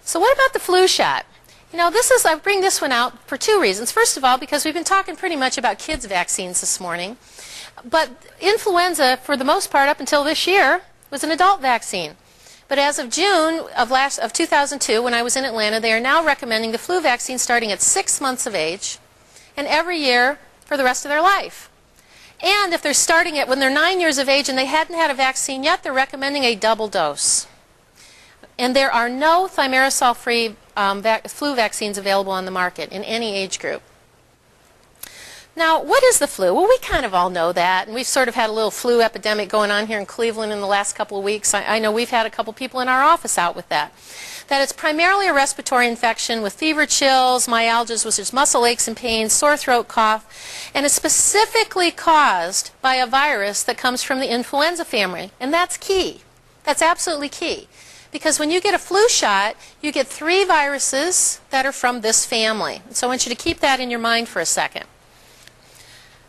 So what about the flu shot? You know, I bring this one out for two reasons. First of all, because we've been talking pretty much about kids' vaccines this morning. But influenza, for the most part up until this year, was an adult vaccine. But as of June of 2002, when I was in Atlanta, they are now recommending the flu vaccine starting at 6 months of age and every year for the rest of their life. And if they're starting it when they're 9 years of age and they hadn't had a vaccine yet, they're recommending a double dose. And there are no thimerosal-free flu vaccines available on the market in any age group. Now, what is the flu? Well, we kind of all know that, and we've sort of had a little flu epidemic going on here in Cleveland in the last couple of weeks. I know we've had a couple people in our office out with that. That it's primarily a respiratory infection with fever, chills, myalgias, which is muscle aches and pains, sore throat, cough, and it's specifically caused by a virus that comes from the influenza family, and that's key. That's absolutely key. Because when you get a flu shot, you get 3 viruses that are from this family. So I want you to keep that in your mind for a second.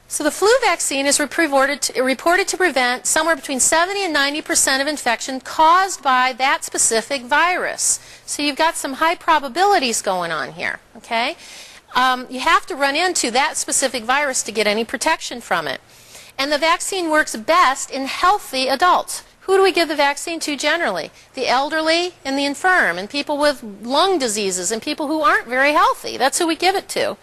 So the flu vaccine is reported to prevent somewhere between 70 and 90% of infection caused by that specific virus. So you've got some high probabilities going on here, okay? You have to run into that specific virus to get any protection from it. And the vaccine works best in healthy adults. Who do we give the vaccine to generally? The elderly and the infirm, and people with lung diseases, and people who aren't very healthy. That's who we give it to.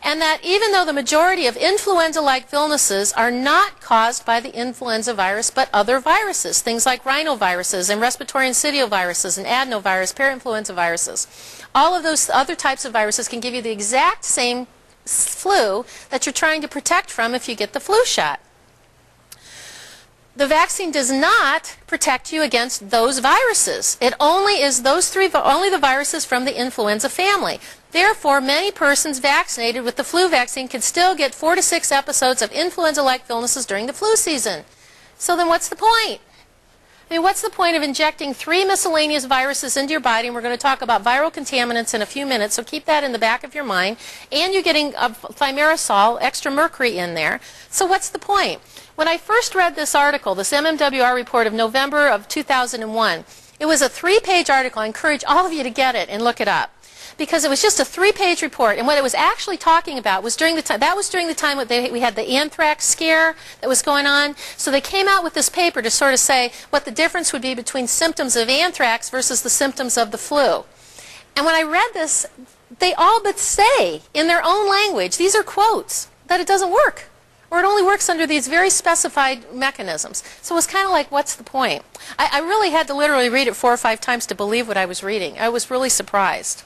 And that even though the majority of influenza-like illnesses are not caused by the influenza virus, but other viruses, things like rhinoviruses and respiratory syncytial viruses and adenovirus, parainfluenza viruses, all of those other types of viruses can give you the exact same flu that you're trying to protect from if you get the flu shot. The vaccine does not protect you against those viruses. It only is only the viruses from the influenza family. Therefore, many persons vaccinated with the flu vaccine can still get 4 to 6 episodes of influenza-like illnesses during the flu season. So then what's the point? I mean, what's the point of injecting 3 miscellaneous viruses into your body? And we're going to talk about viral contaminants in a few minutes, so keep that in the back of your mind. And you're getting thimerosal, extra mercury in there. So what's the point? When I first read this article, this MMWR report of November of 2001, it was a 3-page article. I encourage all of you to get it and look it up. Because it was just a 3-page report, and what it was actually talking about was during the time we had the anthrax scare that was going on. So they came out with this paper to sort of say what the difference would be between symptoms of anthrax versus the symptoms of the flu. And when I read this, they all but say in their own language, these are quotes, that it doesn't work. Or it only works under these very specified mechanisms. So it was kind of like, what's the point? I really had to literally read it 4 or 5 times to believe what I was reading. I was really surprised.